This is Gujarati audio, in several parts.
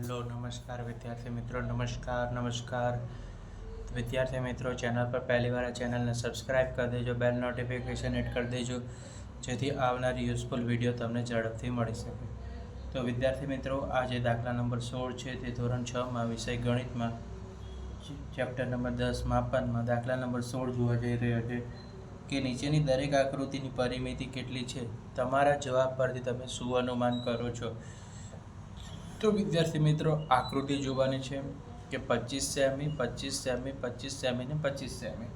હેલો નમસ્કાર વિદ્યાર્થી મિત્રો, નમસ્કાર વિદ્યાર્થી મિત્રો, ચેનલ પર પહેલી વાર આ ચેનલને સબસ્ક્રાઈબ કરી દેજો, બેલ નોટિફિકેશન એડ કરી દેજો, જેથી આવનારી યુઝફુલ વિડીયો તમને ઝડપથી મળી શકે. તો વિદ્યાર્થી મિત્રો, આ જે દાખલા નંબર 16 છે તે ધોરણ 6માં વિષય ગણિતમાં ચેપ્ટર નંબર 10 માપનમાં દાખલા નંબર 16 જોવા જઈ રહ્યો છે કે નીચેની દરેક આકૃતિની પરિમિતિ કેટલી છે. તમારા જવાબ પરથી તમે શું અનુમાન કરો છો? તો વિદ્યાર્થી મિત્રો, આકૃતિ જોવાની છે કે 25 સેમી, 25 સેમી, 25 સેમી ને 25 સેમી,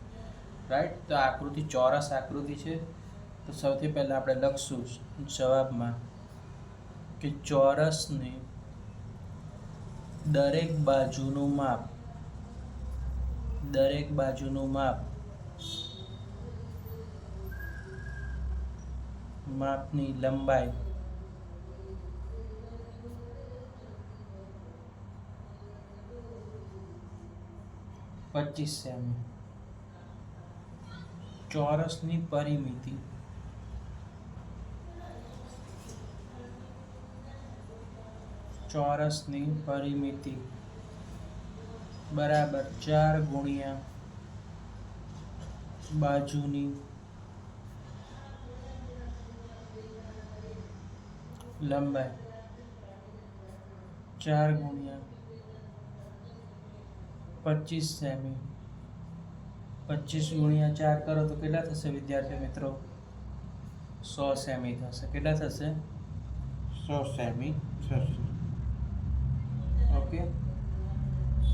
રાઈટ. તો આકૃતિ ચોરસ આકૃતિ છે. તો સૌથી પહેલાં આપણે લખશું જવાબમાં કે ચોરસની દરેક બાજુનું માપની લંબાઈ 25 સેમી. ચોરસની પરિમિતિ બરાબર 4 ગુણ્યા બાજુની લંબાઈ, 4 ગુણ્યા 25 સેમી. 25 ગુણ્યા 4 કરો તો કેટલા થશે વિદ્યાર્થી મિત્રો? 100 સેમી થશે. કેટલા થશે? 100 સેમી થશે. ઓકે.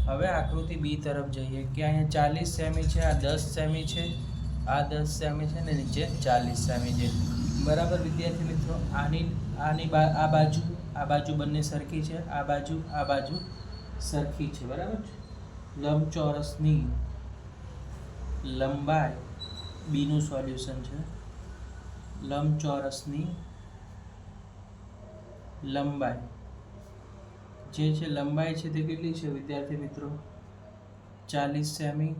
હવે આકૃતિ બી તરફ જઈએ કે અહીંયા 40 સેમી છે, આ 10 સેમી છે, આ 10 સેમી છે ને નીચે 40 સેમી છે. બરાબર વિદ્યાર્થી મિત્રો, આ બાજુ બંને સરખી છે, આ બાજુ સરખી છે. બરાબર. લંબચોરસની લંબાઈ, બીનું સોલ્યુશન છે. લંબચોરસની લંબાઈ જે છે લંબાઈ છે તે કેટલી છે વિદ્યાર્થી મિત્રો? 40 સેમી.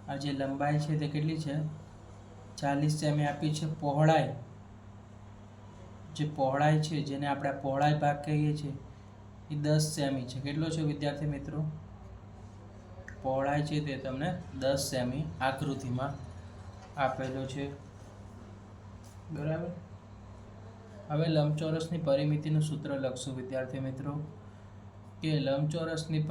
આ જે લંબાઈ છે તે કેટલી છે? 40 સેમી આપી છે. પહોળાઈ, જે પહોળાઈ છે જેને આપણે પહોળાઈ ભાગ કહીએ છીએ એ 10 સેમી છે. કેટલો છે વિદ્યાર્થી મિત્રો? પહોળાઈ છે તે તમને 10 સેમી આકૃતિમાં આપેલો છે. બરાબર. હવે લંબચોરસની પરિમિતિનું સૂત્ર લખશું વિદ્યાર્થી મિત્રો કે લંબચોરસની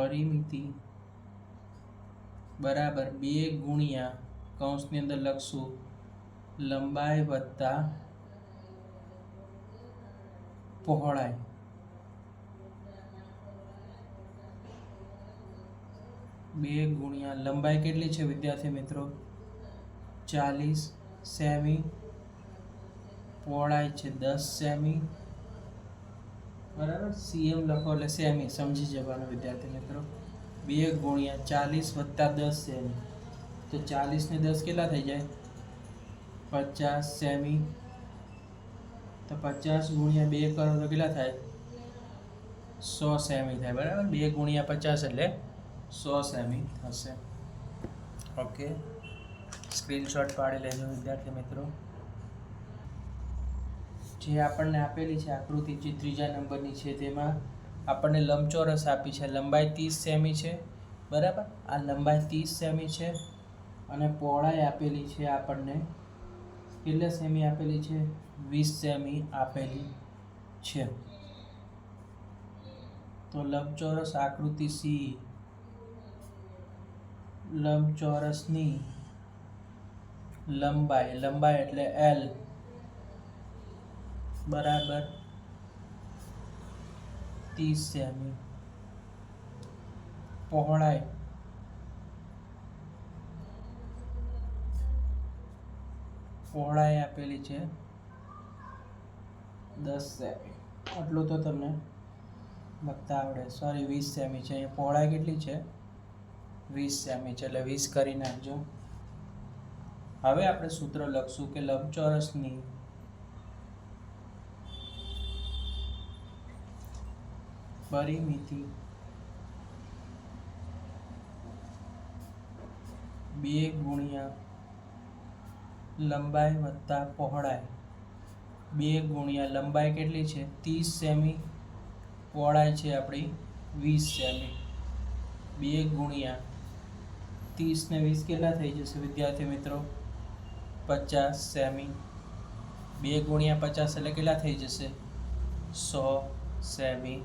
પરિમિતિ બરાબર 2 ગુણ્યા કૌંસની અંદર લખશું લંબાઈ વત્તા પહોળાઈ. બે ગુણ્યા લંબાઈ કેટલી છે વિદ્યાર્થી મિત્રો? 40 સેમી. પહોળાઈ છે 10 સેમી. બરાબર. સીએમ લખો એટલે સેમી સમજી જવાનું વિદ્યાર્થી મિત્રો. 2 ગુણ્યા 40 વત્તા 10 સેમી. તો 40 ને 10 કેટલા થઈ જાય? 50 સેમી. તો 50 ગુણ્યા 2 કરો તો કેટલા થાય? 100 સેમી થાય. બરાબર. 2 ગુણ્યા 50 એટલે 100 સેમી થશે. ઓકે. સ્ક્રીનશોટ પાડી લેજો વિદ્યાર્થી મિત્રો. જે આપણને આપેલી છે આકૃતિ, જે ત્રીજા નંબરની છે તેમાં આપણને લંબચોરસ આપી છે. લંબાઈ 30 સેમી છે. બરાબર. આ લંબાઈ 30 સેમી છે અને પહોળાઈ આપેલી છે આપણને કેટલા સેમી આપેલી છે? 20 સેમી આપેલી છે. તો લંબચોરસ આકૃતિ સી, લંબચોરસની લંબાઈ એટલે L બરાબર 30 સેમી. પહોળાઈ આપેલી છે 10 સેમી. આટલું તો તમને લખતા આવડે. સોરી, 20 સેમી છે. અહીંયા પહોળાઈ કેટલી છે? 20 સેમી છે, એટલે 20 કરી નાખજો. હવે આપણે સૂત્ર લખશું કે લંબચોરસની પરિમિતિ 2 ગુણ્યા લંબાઈ વત્તા પહોળાઈ 2 ગુણ્યા લંબાઈ કેટલી છે 30 સેમી, પહોળાઈ છે આપણી 20 સેમી, 2 ગુણ્યા 30 ને 20 કેટલા થઈ જશે વિદ્યાર્થી મિત્રો 50 સેમી, 2 ગુણ્યા 50 એટલે કેટલા થઈ જશે 100 સેમી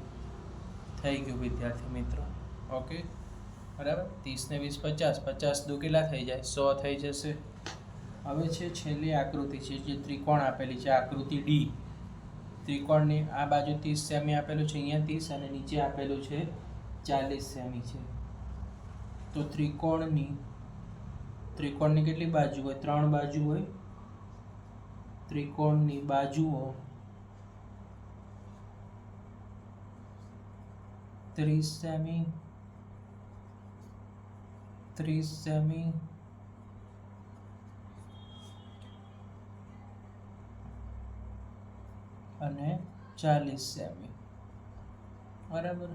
થઈ ગયું વિદ્યાર્થી મિત્રો. ઓકે બરાબર, 30 ને 20 50, 50 દુ કેટલા થઈ જાય 100 થઈ જશે. હવે છે છેલ્લી આકૃતિ છે જે ત્રિકોણ આપેલી છે, આકૃતિ ડી. ત્રિકોણની આ બાજુ 30 સેમી આપેલું છે, અહીંયા 30 અને નીચે આપેલું છે 40 સેમી છે. તો ત્રિકોણની કેટલી બાજુ હોય 3 બાજુ હોય. ત્રિકોણની બાજુઓ 30 સેમી, 30 સેમી અને 40 સેમી. બરાબર,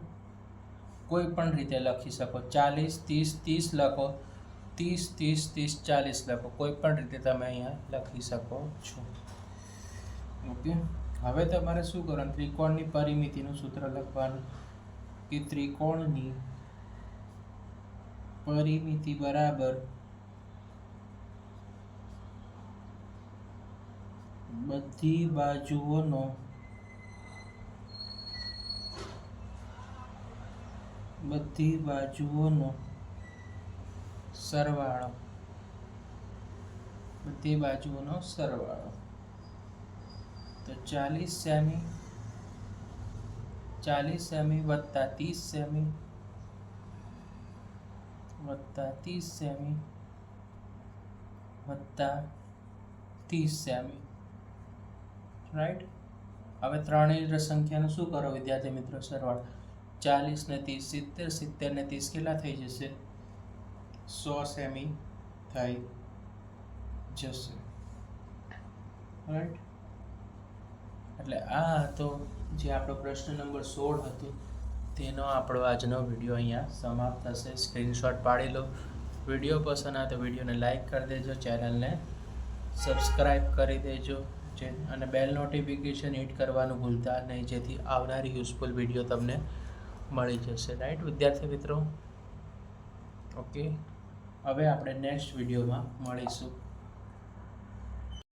કોઈ પણ રીતે લખી શકો, 40 30 30 લખો, 30 30 30 40 લખો, કોઈ પણ રીતે તમે અહીંયા લખી શકો છો. ઓકે, હવે તમારે શું કરવાનું, ત્રિકોણની પરિમિતિનું સૂત્ર લખવાનું કે ત્રિકોણની પરિમિતિ બરાબર બધી બાજુઓનો સરવાળો, બધી બાજુઓનો સરવાળો. તો 40 સેમી વત્તા 30 સેમી વત્તા 30 સેમી વત્તા 30 સેમી. રાઈટ, હવે ત્રણેય સંખ્યાનું શું કરો વિદ્યાર્થી મિત્રો સરવાળો, 40 ને 30 70, 70 ને 30 કેટલા થઈ જશે 100 સેમી થઈ જશે. રાઈટ, એટલે આ હતો જે આપણો પ્રશ્ન નંબર 16 હતો, તેનો આપણો આજનો વિડીયો અહીંયા સમાપ્ત થશે. સ્ક્રીનશોટ પાડી લો. વિડીયો પસંદ આવે તો વિડીયોને લાઈક કરી દેજો, ચેનલને સબસ્ક્રાઈબ કરી દેજો અને બેલ નોટિફિકેશન હિટ કરવાનું ભૂલતા નહીં, જેથી આવનારી યુઝફુલ વિડીયો તમને મળી જશે. રાઈટ વિદ્યાર્થી મિત્રો, ઓકે, હવે આપણે નેક્સ્ટ વિડીયોમાં મળીશું.